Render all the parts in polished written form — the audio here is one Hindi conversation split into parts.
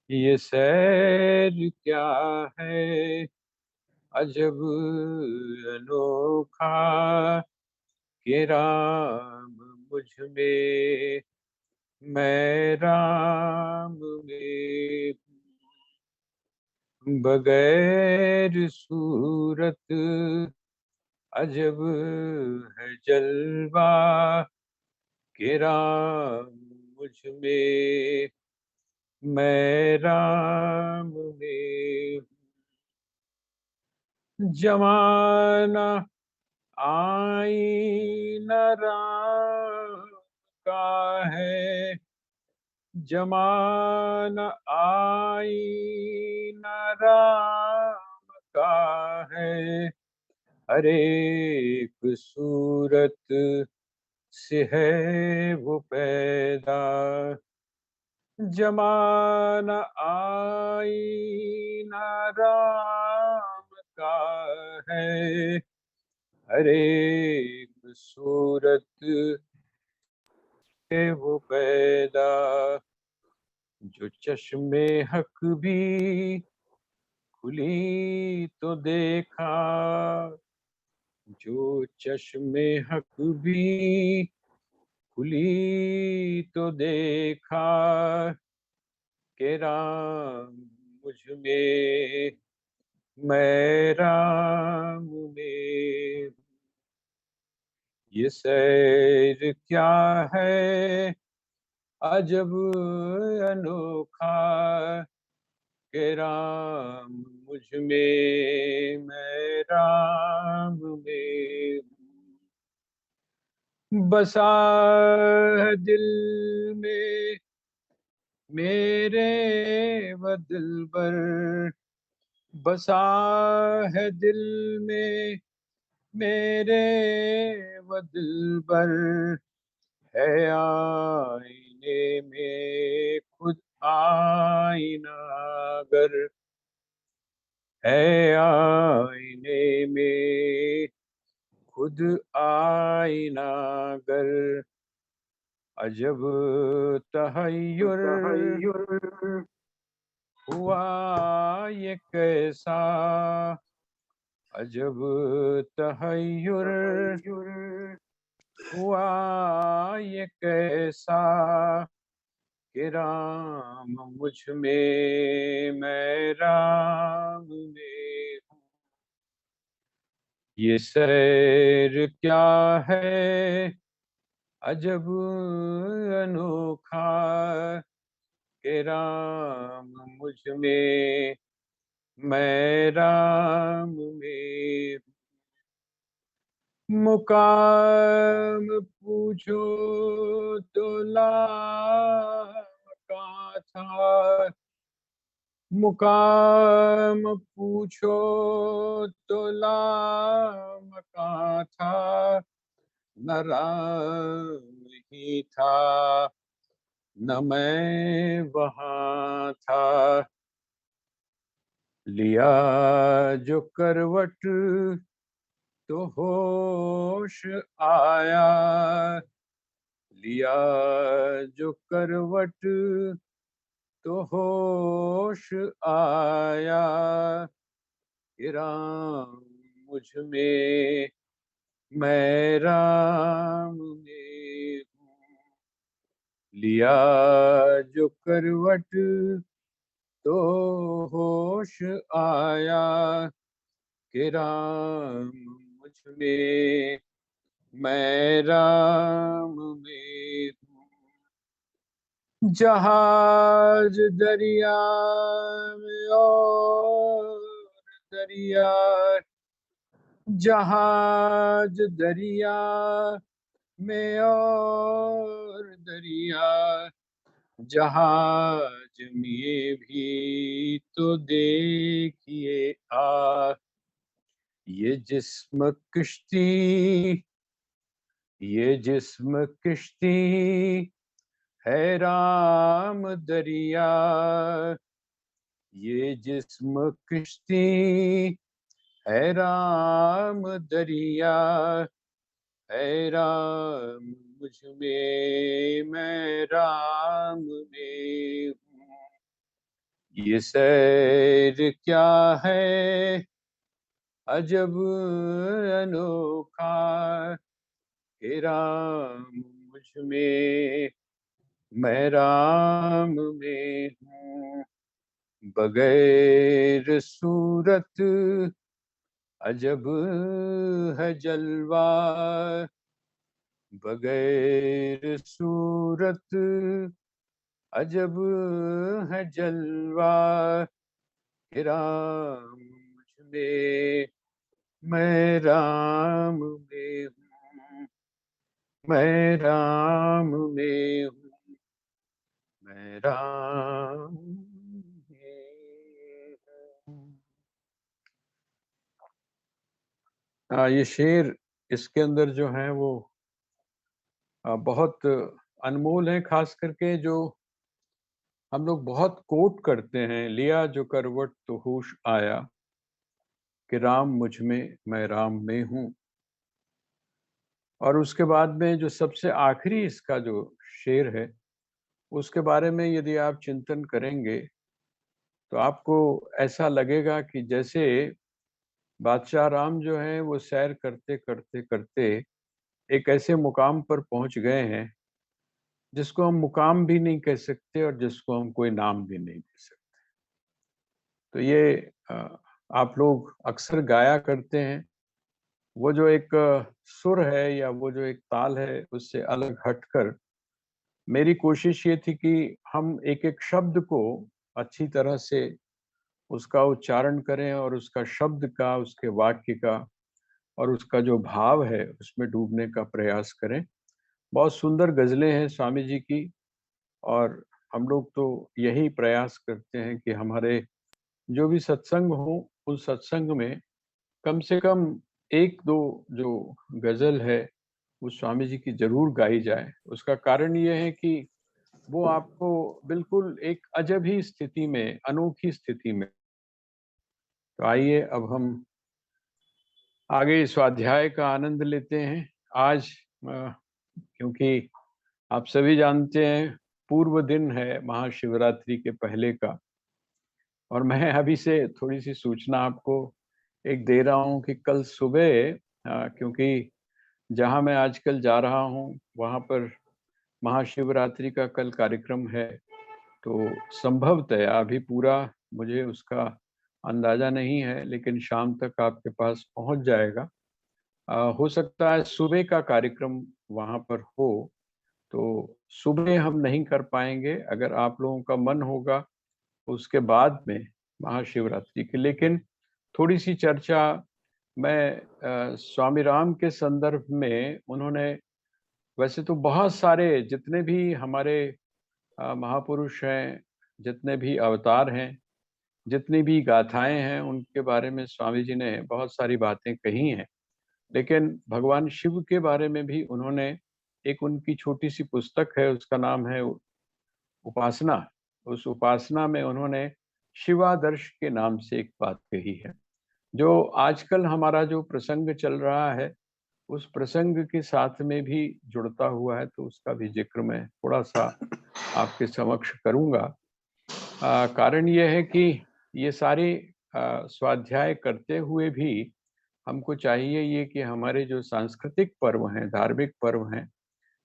ये सैर क्या है अजब अनोखा कि राम मुझ में मैं राम में बगैर सूरत अजब है जलवा कि राम मुझ में मैं राम में जमाना आईना राम का है। जमाना आईना राम का है। हर एक सूरत से है वो पैदा। जमाना आईना राम का है। हर एक सूरत है वो पैदा। जो चश्मे हक भी खुली तो देखा। जो चश्मे हक भी खुली तो देखा कि राम मुझ में मैं राम में। ये सैर क्या है अजब अनोखा कि राम मुझ में मैं राम में। बसा है दिल में मेरे व दिलबर। बसा है दिल में मेरे व दिलबर। है आईने में खुद आईना गर। है आईने में खुद आईना गर। अजब तहय्युर तहय्युर हुआ ये कैसा। अजब तहय्युर तहय्युर हुआ ये कैसा कि राम मुझ में मैं राम में हूँ। ये सैर क्या है अजब अनोखा कि राम मुझ में मैं राम में। मुकाम पूछो तो लाका था। मुकाम पूछो तो लामका था। न राम ही था न मैं वहाँ था। लिया जो करवट तो होश आया। लिया जो करवट तो होश आया कि राम मुझ में मैं राम में हूँ। लिया जो करवट तो होश आया कि राम मुझ में मैं राम में हूँ। जहाज दरिया में और दरिया। जहाज दरिया में और दरिया। जहाज में भी तो देखिए आ। ये जिस्म किश्ती ये जिस्म किश्ती है राम दरिया। ये जिस्म किश्ती है राम दरिया। है राम मुझ में मैं राम में हूँ। ये सैर क्या है अजब अनोखा, हे राम मुझ में मैं राम में हूँ। बगैर सूरत अजब है जलवा, बगैर सूरत अजब है जलवा, हे राम मुझ में मैं राम में हूँ। मैं राम में हूँ, मैं राम में हूँ। ये शेर, इसके अंदर जो है वो बहुत अनमोल है, खास करके जो हम लोग बहुत कोट करते हैं, लिया जो करवट तो होश आया, कि राम मुझ में मैं राम में हूँ। और उसके बाद में जो सबसे आखिरी इसका जो शेर है, उसके बारे में यदि आप चिंतन करेंगे तो आपको ऐसा लगेगा कि जैसे बादशाह राम जो है वो सैर करते करते करते एक ऐसे मुकाम पर पहुंच गए हैं जिसको हम मुकाम भी नहीं कह सकते और जिसको हम कोई नाम भी नहीं दे सकते। तो ये आप लोग अक्सर गाया करते हैं। वो जो एक सुर है या वो जो एक ताल है, उससे अलग हटकर मेरी कोशिश ये थी कि हम एक एक शब्द को अच्छी तरह से उसका उच्चारण करें और उसका शब्द का, उसके वाक्य का और उसका जो भाव है उसमें डूबने का प्रयास करें। बहुत सुंदर गज़लें हैं स्वामी जी की, और हम लोग तो यही प्रयास करते हैं कि हमारे जो भी सत्संग हो, उस सत्संग में कम से कम 1-2 जो गज़ल है, वो स्वामी जी की ज़रूर गाई जाए। उसका कारण ये है कि वो आपको बिल्कुल एक अजब ही स्थिति में, अनोखी स्थिति में। तो आइए अब हम आगे इस स्वाध्याय का आनंद लेते हैं। आज क्योंकि आप सभी जानते हैं पूर्व दिन है महाशिवरात्रि के पहले का, और मैं अभी से थोड़ी-सी सूचना आपको एक दे रहा हूँ कि कल सुबह क्योंकि जहाँ मैं आजकल जा रहा हूँ, वहाँ पर महाशिवरात्रि का कल कार्यक्रम है, तो संभवतः अभी पूरा मुझे उसका अंदाज़ा नहीं है, लेकिन शाम तक आपके पास पहुँच जाएगा। हो सकता है सुबह का कार्यक्रम वहाँ पर हो, तो सुबह हम नहीं कर पाएँगे। अगर आप लोगों का मन होगा, उसके बाद में महाशिवरात्रि की। लेकिन थोड़ी-सी चर्चा मैं स्वामी राम के संदर्भ में, उन्होंने वैसे तो बहुत सारे जितने भी हमारे महापुरुष हैं, जितने भी अवतार हैं, जितनी भी गाथाएँ हैं, उनके बारे में स्वामी जी ने बहुत सारी बातें कही हैं। लेकिन भगवान शिव के बारे में भी उन्होंने, एक उनकी छोटी-सी पुस्तक है, उसका नाम है उपासना। उस उपासना में उन्होंने शिवादर्श के नाम से एक बात कही है, जो आजकल हमारा जो प्रसंग चल रहा है, उस प्रसंग के साथ में भी जुड़ता हुआ है, तो उसका भी ज़िक्र मैं थोड़ा-सा आपके समक्ष करूँगा। कारण ये है कि ये सारे स्वाध्याय करते हुए भी हमको चाहिए ये कि हमारे जो सांस्कृतिक पर्व हैं, धार्मिक पर्व हैं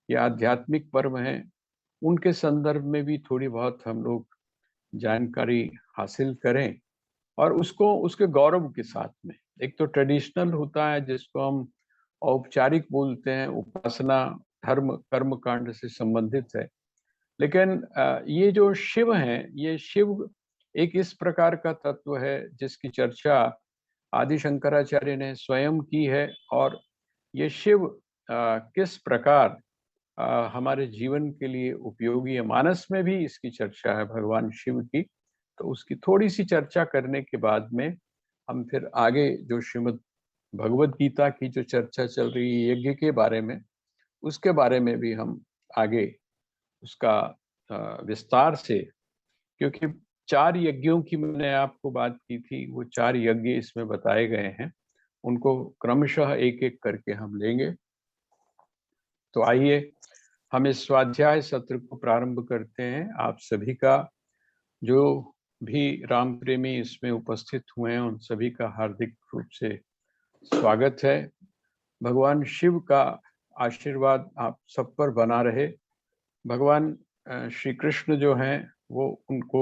या आध्यात्मिक पर्व हैं, उनके संदर्भ में भी थोड़ी बहुत हम लोग जानकारी हासिल करें, और उसको उसके गौरव के साथ में। एक तो ट्रेडिशनल होता है जिसको हम औपचारिक बोलते हैं, उपासना, धर्म, कर्म कांड से संबंधित है। लेकिन ये जो शिव हैं, ये शिव एक इस प्रकार का तत्व है जिसकी चर्चा आदि शंकराचार्य ने स्वयं की है, और ये शिव किस प्रकार हमारे जीवन के लिए उपयोगी है, मानस में भी इसकी चर्चा है भगवान शिव की। तो उसकी थोड़ी-सी चर्चा करने के बाद में हम फिर आगे जो श्रीमद् भगवद गीता की जो चर्चा चल रही है यज्ञ के बारे में, उसके बारे में भी हम आगे उसका विस्तार से, क्योंकि 4 यज्ञों की मैंने आपको बात की थी, वो 4 यज्ञ इसमें बताए गए हैं। उनको क्रमशः एक-एक करके हम लेंगे। तो आइए हम इस स्वाध्याय सत्र को प्रारंभ करते हैं। आप सभी का जो भी राम प्रेमी इसमें उपस्थित हुए हैं, उन सभी का हार्दिक रूप से स्वागत है। भगवान शिव का आशीर्वाद आप सब पर बना रहे। भगवान श्री कृष्ण जो हैं वो उनको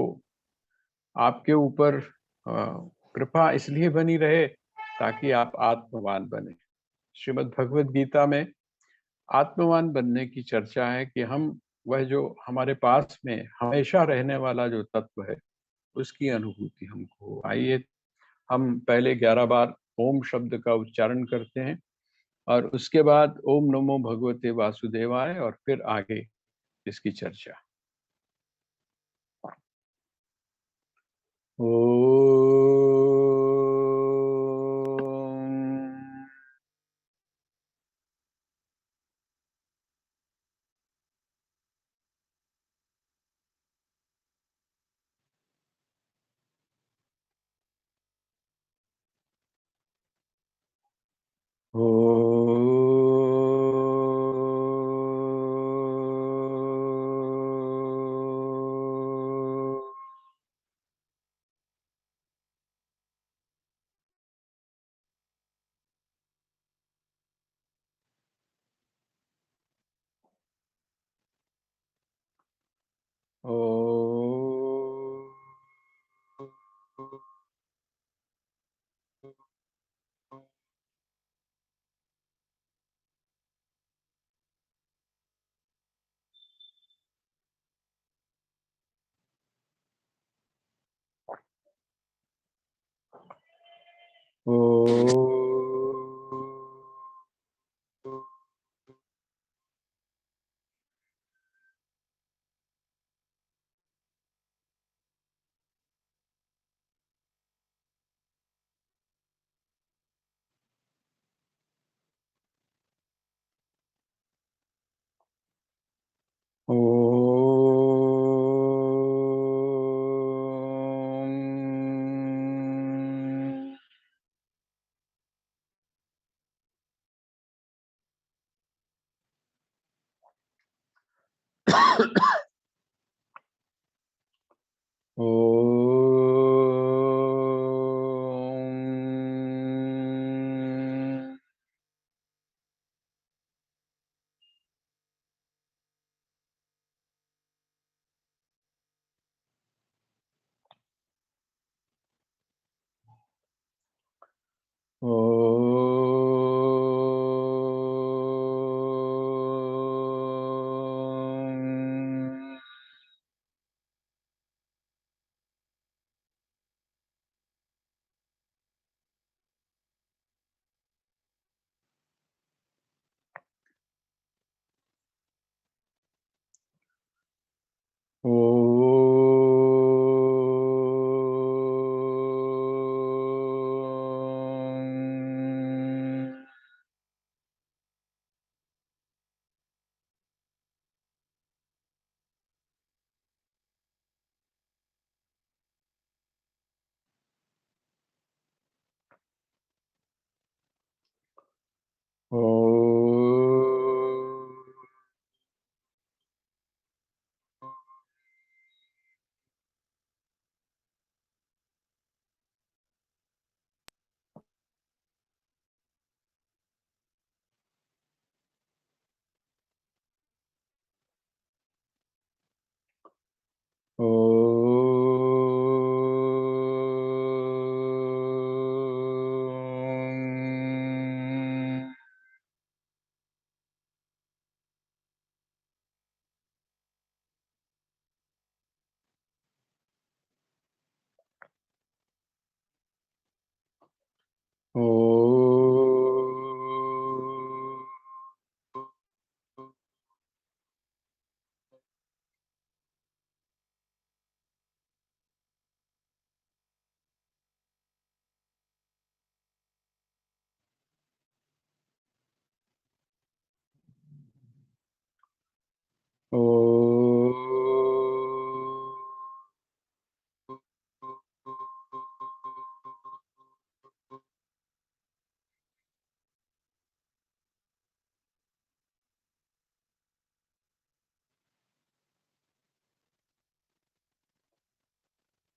आपके ऊपर कृपा इसलिए बनी रहे ताकि आप आत्मवान बने। श्रीमद् भगवद गीता में आत्मवान बनने की चर्चा है कि हम वह जो हमारे पास में हमेशा रहने वाला जो तत्व है उसकी अनुभूति हमको हो। आइए हम पहले 11 बार ओम शब्द का उच्चारण करते हैं और उसके बाद ओम नमो भगवते वासुदेवाय और फिर आगे इसकी चर्चा। ओम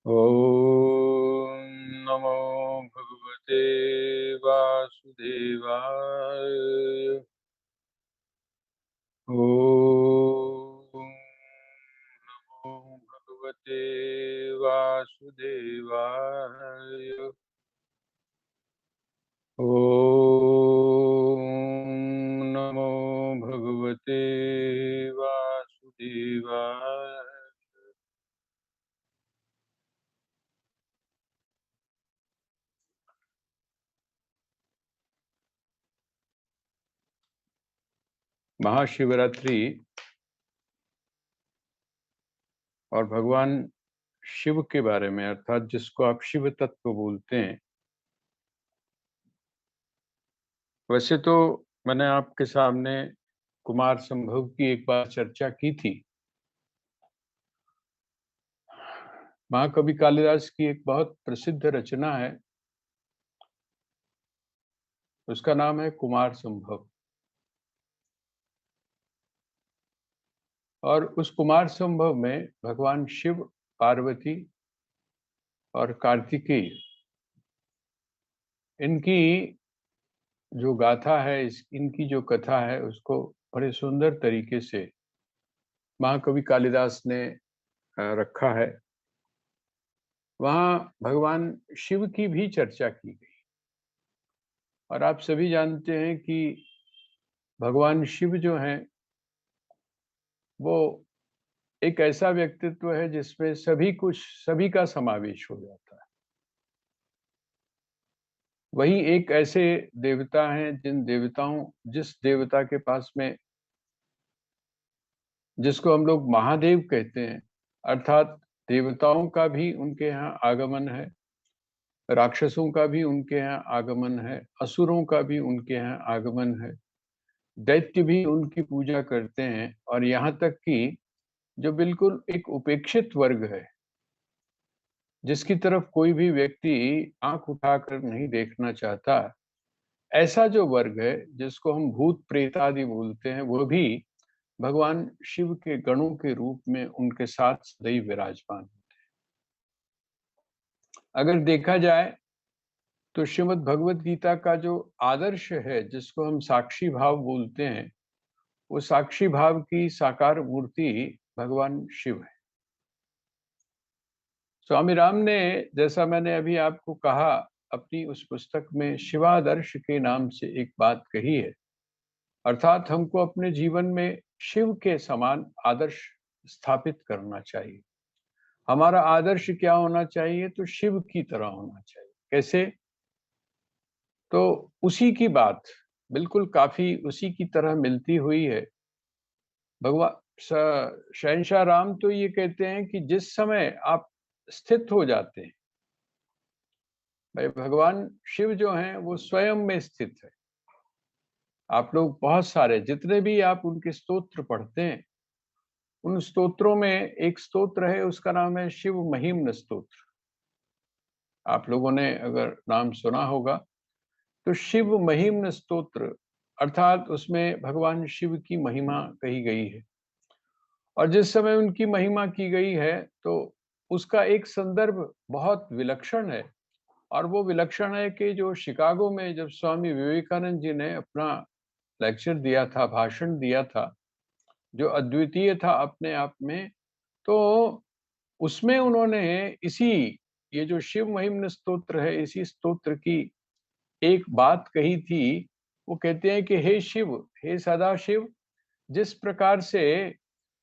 ओम नमो भगवते वासुदेवाय। ओम नमो भगवते वासुदेवाय। ओम नमो भगवते वासुदेवाय। महाशिवरात्रि और भगवान शिव के बारे में, अर्थात जिसको आप शिव तत्व बोलते हैं, वैसे तो मैंने आपके सामने कुमार संभव की एक बार चर्चा की थी। महाकवि कालिदास की एक बहुत प्रसिद्ध रचना है, उसका नाम है कुमार संभव। और उस कुमार संभव में भगवान शिव, पार्वती और कार्तिकेय, इनकी जो गाथा है, इनकी जो कथा है, उसको बड़े सुंदर तरीके से महाकवि कालिदास ने रखा है। वहां भगवान शिव की भी चर्चा की गई। और आप सभी जानते हैं कि भगवान शिव जो हैं, वो एक ऐसा व्यक्तित्व है जिसमें सभी का समावेश हो जाता है। वही एक ऐसे देवता हैं जिस देवता के पास में, जिसको हम लोग महादेव कहते हैं, अर्थात देवताओं का भी उनके यहाँ आगमन है, राक्षसों का भी उनके यहाँ आगमन है, असुरों का भी उनके यहाँ आगमन है, दैत्य भी उनकी पूजा करते हैं। और यहाँ तक कि जो बिल्कुल एक उपेक्षित वर्ग है, जिसकी तरफ कोई भी व्यक्ति आंख उठाकर नहीं देखना चाहता, ऐसा जो वर्ग है जिसको हम भूत प्रेत आदि बोलते हैं, वो भी भगवान शिव के गणों के रूप में उनके साथ सदैव विराजमान। अगर देखा जाए तो श्रीमद् भगवत गीता का जो आदर्श है, जिसको हम साक्षी भाव बोलते हैं, वो साक्षी भाव की साकार मूर्ति भगवान शिव है। स्वामी राम ने, जैसा मैंने अभी आपको कहा, अपनी उस पुस्तक में शिवादर्श के नाम से एक बात कही है। अर्थात हमको अपने जीवन में शिव के समान आदर्श स्थापित करना चाहिए। हमारा आदर्श क्या होना चाहिए? तो शिव की तरह होना चाहिए। कैसे? तो उसी की बात बिल्कुल काफी उसी की तरह मिलती हुई है। भगवान शहंशाह राम तो ये कहते हैं कि जिस समय आप स्थित हो जाते हैं, भाई भगवान शिव जो हैं वो स्वयं में स्थित है। आप लोग बहुत सारे जितने भी आप उनके स्तोत्र पढ़ते हैं, उन स्तोत्रों में एक स्तोत्र है, उसका नाम है शिव महिम्न स्तोत्र। आप लोगों ने अगर नाम सुना होगा तो शिव महिम्न स्तोत्र, अर्थात उसमें भगवान शिव की महिमा कही गई है। और जिस समय उनकी महिमा की गई है तो उसका एक संदर्भ बहुत विलक्षण है। और वो विलक्षण है कि जो शिकागो में जब स्वामी विवेकानंद जी ने अपना लेक्चर दिया था, भाषण दिया था, जो अद्वितीय था अपने आप में, तो उसमें उन्होंने इसी ये जो शिव महिम्न स्तोत्र है, इसी स्तोत्र की एक बात कही थी। वो कहते हैं कि हे शिव, हे सदा शिव, जिस प्रकार से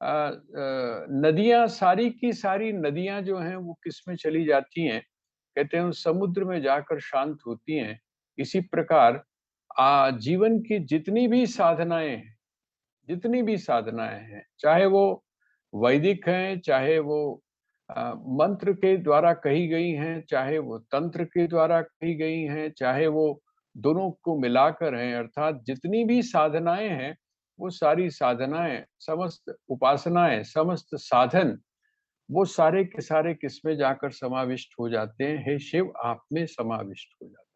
नदियां, सारी की सारी नदियां जो हैं वो किसमें चली जाती हैं, कहते हैं उस समुद्र में जाकर शांत होती हैं। इसी प्रकार जीवन की जितनी भी साधनाएं हैं, चाहे वो वैदिक हैं, चाहे वो मंत्र के द्वारा कही गई हैं, चाहे वो तंत्र के द्वारा कही गई हैं, चाहे वो दोनों को मिलाकर हैं, अर्थात जितनी भी साधनाएं हैं, वो सारी साधनाएं, समस्त उपासनाएं, समस्त साधन, वो सारे के सारे किसमें जाकर समाविष्ट हो जाते हैं? हे शिव, आप में समाविष्ट हो जाते हैं।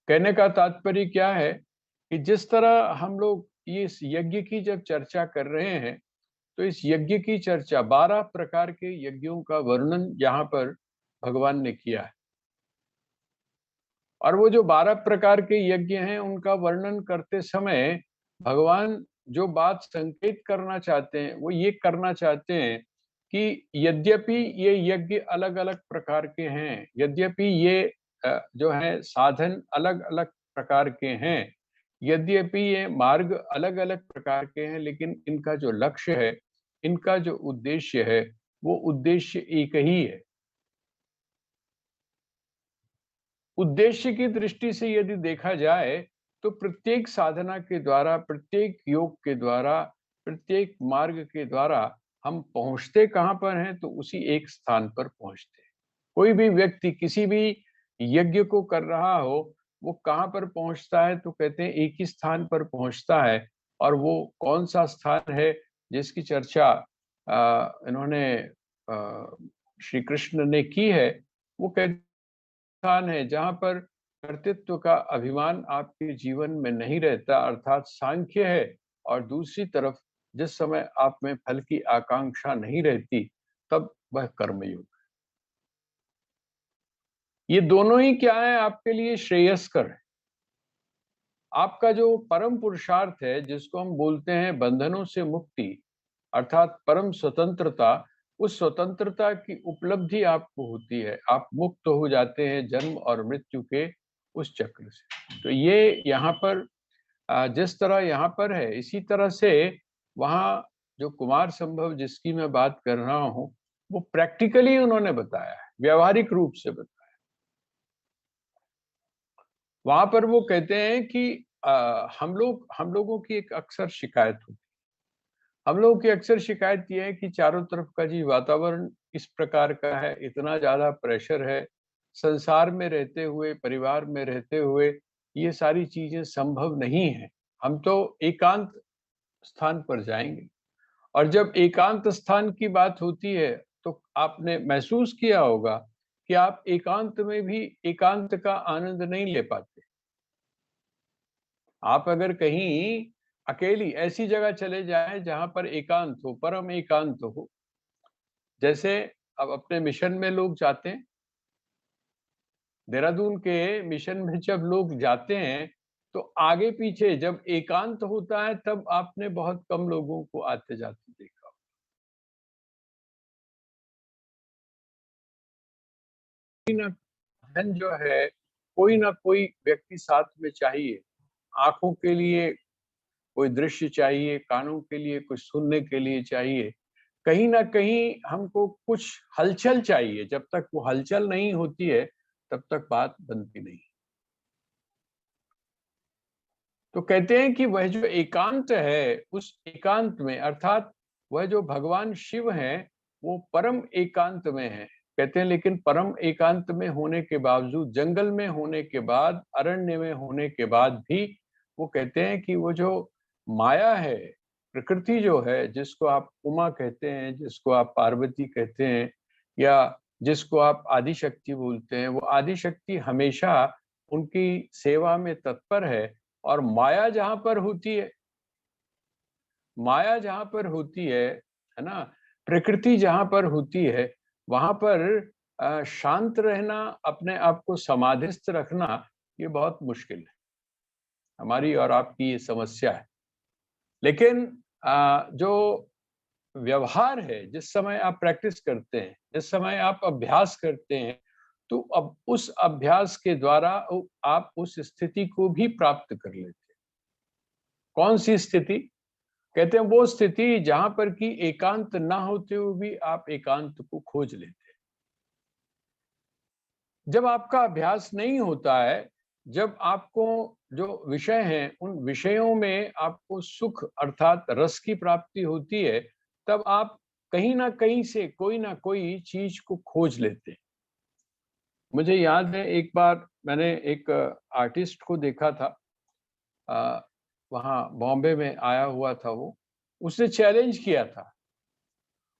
कहने का तात्पर्य क्या है कि जिस तरह हम लोग ये इस यज्ञ की जब चर्चा कर रहे हैं, तो इस यज्ञ की चर्चा 12 प्रकार के यज्ञों का वर्णन यहाँ पर भगवान ने किया है। और वो जो 12 प्रकार के यज्ञ हैं उनका वर्णन करते समय भगवान जो बात संकेत करना चाहते हैं वो ये करना चाहते हैं कि यद्यपि ये यज्ञ अलग-अलग प्रकार के हैं, यद्यपि ये जो है साधन अलग-अलग प्रकार के हैं, यद्यपि ये मार्ग अलग-अलग प्रकार के हैं, लेकिन इनका जो लक्ष्य है, इनका जो उद्देश्य है, वो उद्देश्य एक ही है। उद्देश्य की दृष्टि से यदि देखा जाए तो प्रत्येक साधना के द्वारा, प्रत्येक योग के द्वारा, प्रत्येक मार्ग के द्वारा हम पहुंचते कहाँ पर हैं? तो उसी एक स्थान पर पहुंचते हैं। कोई भी व्यक्ति किसी भी यज्ञ को कर रहा हो, वो कहाँ पर पहुंचता है? तो कहते हैं एक ही स्थान पर पहुंचता है। और वो कौन सा स्थान है जिसकी चर्चा इन्होंने श्री कृष्ण ने की है? वो कहते स्थान है जहां पर कर्तृत्व का अभिमान आपके जीवन में नहीं रहता, अर्थात सांख्य है। और दूसरी तरफ जिस समय आप में फल की आकांक्षा नहीं रहती, तब वह कर्मयोग। ये दोनों ही क्या है? आपके लिए श्रेयस्कर है। आपका जो परम पुरुषार्थ है, जिसको हम बोलते हैं बंधनों से मुक्ति, अर्थात परम स्वतंत्रता, उस स्वतंत्रता की उपलब्धि आपको होती है। आप मुक्त हो जाते हैं जन्म और मृत्यु के उस चक्र से। तो ये यहाँ पर जिस तरह यहाँ पर है, इसी तरह से वहाँ जो कुमार संभव जिसकी मैं बात कर रहा हूँ, वो प्रैक्टिकली उन्होंने बताया है, व्यावहारिक रूप से बताया। वहां पर वो कहते हैं कि हम लोगों की एक अक्सर शिकायत होती है। हम लोगों की अक्सर शिकायत ये है कि चारों तरफ का जी वातावरण इस प्रकार का है, इतना ज्यादा प्रेशर है, संसार में रहते हुए, परिवार में रहते हुए ये सारी चीजें संभव नहीं है। हम तो एकांत स्थान पर जाएंगे। और जब एकांत स्थान की बात होती है तो आपने महसूस किया होगा कि आप एकांत में भी एकांत का आनंद नहीं ले पाते। आप अगर कहीं अकेली ऐसी जगह चले जाएं जहां पर एकांत हो, परम एकांत हो, जैसे अब अपने मिशन में लोग जाते हैं, देहरादून के मिशन में जब लोग जाते हैं तो आगे पीछे जब एकांत होता है तब आपने बहुत कम लोगों को आते जाते देखा। कोई ना धन जो है, कोई ना कोई व्यक्ति साथ में चाहिए। आंखों के लिए कोई दृश्य चाहिए, कानों के लिए कुछ सुनने के लिए चाहिए, कहीं ना कहीं हमको कुछ हलचल चाहिए। जब तक वो हलचल नहीं होती है तब तक बात बनती नहीं। तो कहते हैं कि वह जो एकांत है, उस एकांत में, अर्थात वह जो भगवान शिव हैं, वो परम एकांत में है। कहते हैं लेकिन परम एकांत में होने के बावजूद, जंगल में होने के बाद, अरण्य में होने के बाद भी वो कहते हैं कि वो जो माया है, प्रकृति जो है, जिसको आप उमा कहते हैं, जिसको आप पार्वती कहते हैं, या जिसको आप आदि शक्ति बोलते हैं, वो आदि शक्ति हमेशा उनकी सेवा में तत्पर है। और माया जहां पर होती है, माया जहां पर होती है ना, प्रकृति जहां पर होती है, वहां पर शांत रहना, अपने आप को समाधिस्थ रखना, ये बहुत मुश्किल है। हमारी और आपकी ये समस्या है। लेकिन जो व्यवहार है, जिस समय आप प्रैक्टिस करते हैं, जिस समय आप अभ्यास करते हैं, तो अब उस अभ्यास के द्वारा आप उस स्थिति को भी प्राप्त कर लेते हैं। कौन सी स्थिति? कहते हैं वो स्थिति जहां पर कि एकांत ना होते हुए भी आप एकांत को खोज लेते हैं। जब आपका अभ्यास नहीं होता है, जब आपको जो विषय हैं उन विषयों में आपको सुख अर्थात रस की प्राप्ति होती है, तब आप कहीं ना कहीं से कोई ना कोई चीज को खोज लेते हैं। मुझे याद है एक बार मैंने एक आर्टिस्ट को देखा था, वहाँ बॉम्बे में आया हुआ था वो। उसने चैलेंज किया था,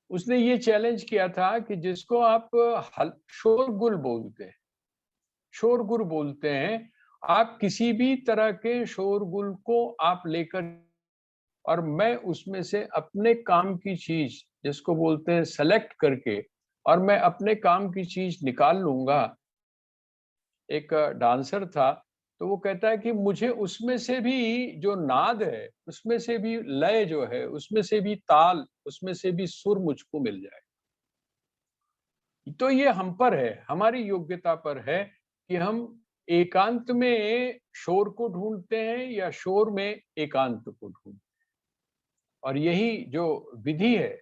उसने ये चैलेंज किया था कि जिसको आप शोरगुल बोलते हैं, शोरगुल बोलते हैं, आप किसी भी तरह के शोरगुल को आप लेकर और मैं उसमें से अपने काम की चीज, जिसको बोलते हैं सेलेक्ट करके, और मैं अपने काम की चीज निकाल लूंगा। एक डांसर था, तो वो कहता है कि मुझे उसमें से भी जो नाद है, उसमें से भी लय जो है, उसमें से भी ताल, उसमें से भी सुर मुझको मिल जाए। तो ये हम पर है, हमारी योग्यता पर है कि हम एकांत में शोर को ढूंढते हैं या शोर में एकांत को ढूंढते हैं। और यही जो विधि है,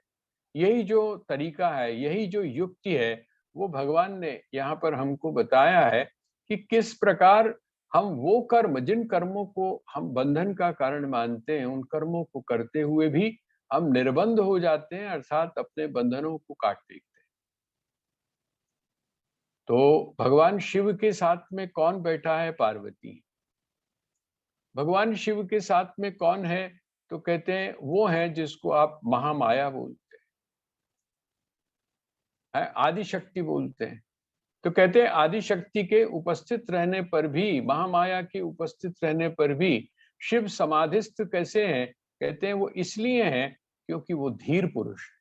यही जो तरीका है, यही जो युक्ति है, वो भगवान ने यहाँ पर हमको बताया है कि किस प्रकार हम वो कर्म, जिन कर्मों को हम बंधन का कारण मानते हैं, उन कर्मों को करते हुए भी हम निर्बंध हो जाते हैं, अर्थात अपने बंधनों को काट देते हैं। तो भगवान शिव के साथ में कौन बैठा है? पार्वती। भगवान शिव के साथ में कौन है? तो कहते हैं वो है जिसको आप महामाया बोलते हैं, आदि शक्ति बोलते हैं। तो कहते हैं आदि शक्ति के उपस्थित रहने पर भी, महामाया के उपस्थित रहने पर भी शिव समाधिस्थ कैसे हैं? कहते हैं वो इसलिए हैं क्योंकि वो धीर पुरुष है।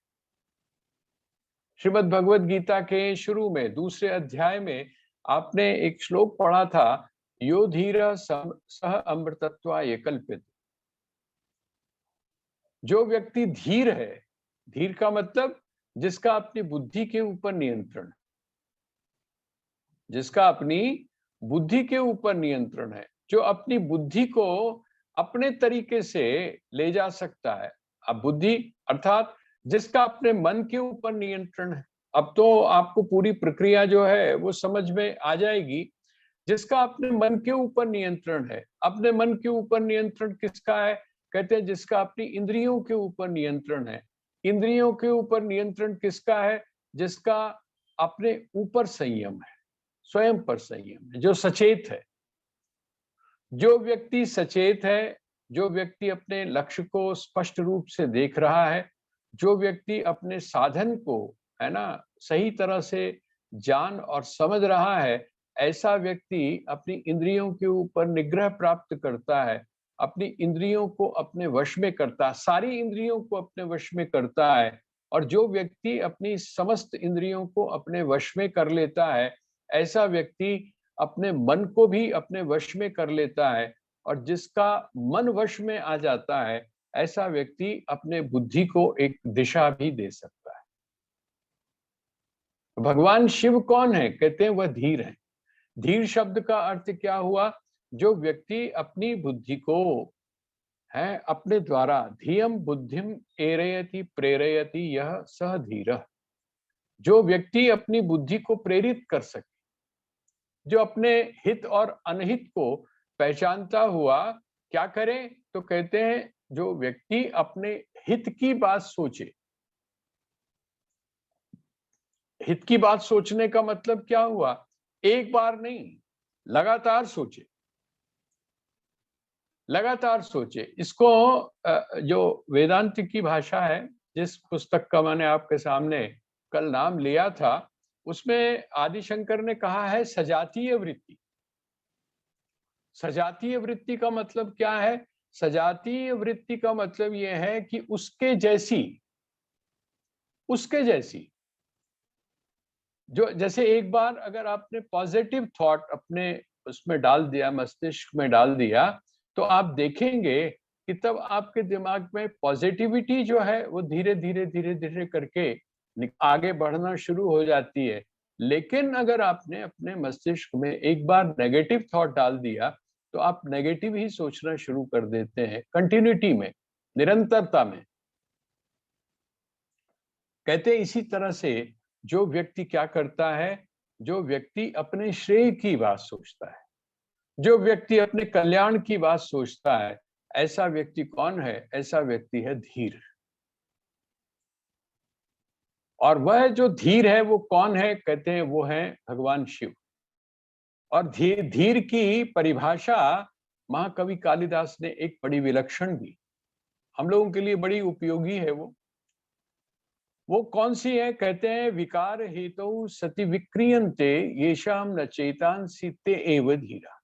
श्रीमद् भगवद गीता के शुरू में दूसरे अध्याय में आपने एक श्लोक पढ़ा था, यो धीर सह अमृतत्वाय कल्पित। जो व्यक्ति धीर है, धीर का मतलब जिसका अपनी बुद्धि के ऊपर नियंत्रण, जिसका अपनी बुद्धि के ऊपर नियंत्रण है, जो अपनी बुद्धि को अपने तरीके से ले जा सकता है। अब बुद्धि अर्थात जिसका अपने मन के ऊपर नियंत्रण है। अब तो आपको पूरी प्रक्रिया जो है वो समझ में आ जाएगी। जिसका अपने मन के ऊपर नियंत्रण है, अपने मन के ऊपर नियंत्रण किसका है? कहते हैं जिसका अपनी इंद्रियों के ऊपर नियंत्रण है। इंद्रियों के ऊपर नियंत्रण किसका है? जिसका अपने ऊपर संयम है, स्वयं पर संयम है, जो सचेत है। जो व्यक्ति सचेत है, जो व्यक्ति अपने लक्ष्य को स्पष्ट रूप से देख रहा है, जो व्यक्ति अपने साधन को, है ना, सही तरह से जान और समझ रहा है, ऐसा व्यक्ति अपनी इंद्रियों के ऊपर निग्रह प्राप्त करता है, अपनी इंद्रियों को अपने वश में करता है, सारी इंद्रियों को अपने वश में करता है। और जो व्यक्ति अपनी समस्त इंद्रियों को अपने वश में कर लेता है, ऐसा व्यक्ति अपने मन को भी अपने वश में कर लेता है। और जिसका मन वश में आ जाता है, ऐसा व्यक्ति अपने बुद्धि को एक दिशा भी दे सकता है। भगवान शिव कौन है? कहते हैं वह धीर है। धीर शब्द का अर्थ क्या हुआ? जो व्यक्ति अपनी बुद्धि को है अपने द्वारा, धियम बुद्धिम एरयति प्रेरयति यह सह धीरः। जो व्यक्ति अपनी बुद्धि को प्रेरित कर सके, जो अपने हित और अनहित को पहचानता हुआ क्या करे? तो कहते हैं जो व्यक्ति अपने हित की बात सोचे। हित की बात सोचने का मतलब क्या हुआ? एक बार नहीं, लगातार सोचे, लगातार सोचे। इसको जो वेदांत की भाषा है, जिस पुस्तक का मैंने आपके सामने कल नाम लिया था, उसमें आदि शंकर ने कहा है सजातीय वृत्ति। सजातीय वृत्ति का मतलब क्या है? सजातीय वृत्ति का मतलब यह है कि उसके जैसी, उसके जैसी। जो जैसे एक बार अगर आपने पॉजिटिव थॉट अपने उसमें डाल दिया, मस्तिष्क में डाल दिया, तो आप देखेंगे कि तब आपके दिमाग में पॉजिटिविटी जो है वो धीरे धीरे धीरे धीरे करके आगे बढ़ना शुरू हो जाती है। लेकिन अगर आपने अपने मस्तिष्क में एक बार नेगेटिव थॉट डाल दिया, तो आप नेगेटिव ही सोचना शुरू कर देते हैं, कंटिन्यूटी में, निरंतरता में। कहते हैं इसी तरह से जो व्यक्ति क्या करता है, जो व्यक्ति अपने श्रेय की बात सोचता है, जो व्यक्ति अपने कल्याण की बात सोचता है, ऐसा व्यक्ति कौन है? ऐसा व्यक्ति है धीर। और वह जो धीर है वो कौन है? कहते हैं वो है भगवान शिव। और धीर धीर की परिभाषा महाकवि कालिदास ने एक बड़ी विलक्षण दी, हम लोगों के लिए बड़ी उपयोगी है। वो कौन सी है? कहते हैं विकार हेतु सति विक्रियन्ते येषाम न चेतांसि ते एव धीरा।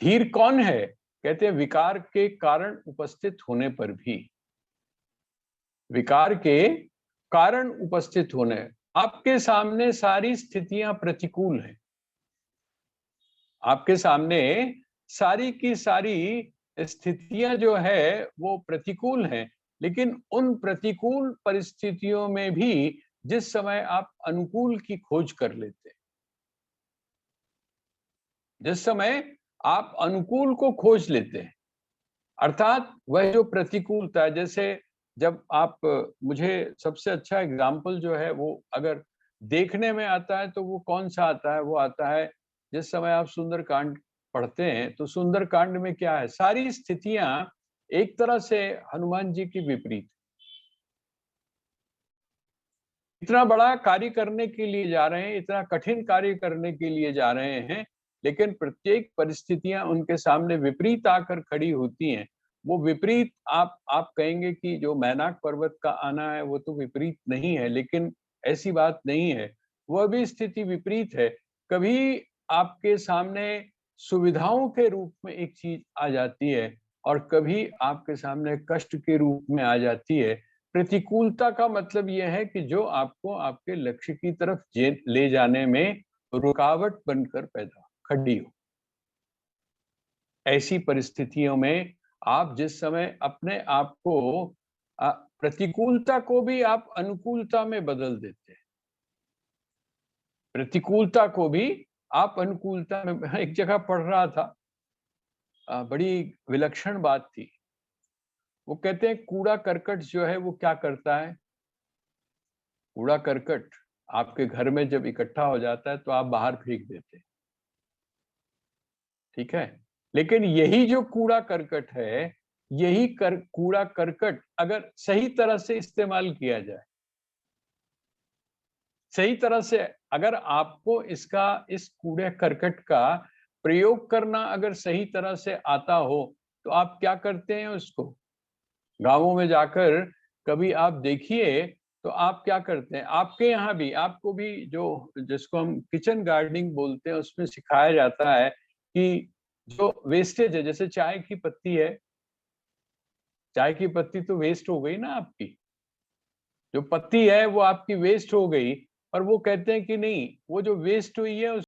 धीर कौन है? कहते हैं विकार के कारण उपस्थित होने पर भी, विकार के कारण उपस्थित होने, आपके सामने सारी स्थितियां प्रतिकूल हैं, आपके सामने सारी की सारी स्थितियां जो है वो प्रतिकूल हैं, लेकिन उन प्रतिकूल परिस्थितियों में भी जिस समय आप अनुकूल की खोज कर लेते हैं, जिस समय आप अनुकूल को खोज लेते हैं, अर्थात वह जो प्रतिकूलता है, जैसे जब आप, मुझे सबसे अच्छा एग्जाम्पल जो है वो अगर देखने में आता है तो वो कौन सा आता है, वो आता है जिस समय आप सुंदरकांड पढ़ते हैं, तो सुंदरकांड में क्या है, सारी स्थितियां एक तरह से हनुमान जी की विपरीत, इतना बड़ा कार्य करने के लिए जा रहे हैं, इतना कठिन कार्य करने के लिए जा रहे हैं, लेकिन प्रत्येक परिस्थितियां उनके सामने विपरीत आकर खड़ी होती हैं। वो विपरीत, आप कहेंगे कि जो मैनाक पर्वत का आना है वो तो विपरीत नहीं है, लेकिन ऐसी बात नहीं है, वह भी स्थिति विपरीत है। कभी आपके सामने सुविधाओं के रूप में एक चीज आ जाती है और कभी आपके सामने कष्ट के रूप में आ जाती है। प्रतिकूलता का मतलब यह है कि जो आपको आपके लक्ष्य की तरफ ले जाने में रुकावट बनकर पैदा खड़ी हो। ऐसी परिस्थितियों में आप जिस समय अपने आप को प्रतिकूलता को भी आप अनुकूलता में बदल देते हैं, प्रतिकूलता को भी आप अनुकूलता में। एक जगह पढ़ रहा था, बड़ी विलक्षण बात थी। वो कहते हैं कूड़ा करकट जो है वो क्या करता है, कूड़ा करकट आपके घर में जब इकट्ठा हो जाता है तो आप बाहर फेंक देते हैं, ठीक है, लेकिन यही जो कूड़ा करकट है, यही कूड़ा करकट अगर सही तरह से इस्तेमाल किया जाए, सही तरह से अगर आपको इस कूड़े करकट का प्रयोग करना अगर सही तरह से आता हो, तो आप क्या करते हैं उसको, गांवों में जाकर कभी आप देखिए तो आप क्या करते हैं, आपके यहाँ भी, आपको भी जो जिसको हम किचन गार्डनिंग बोलते हैं उसमें सिखाया जाता है कि जो वेस्टेज है, जैसे चाय की पत्ती है, चाय की पत्ती तो वेस्ट हो गई ना आपकी, जो पत्ती है वो आपकी वेस्ट हो गई, और वो कहते हैं कि नहीं, वो जो वेस्ट हुई है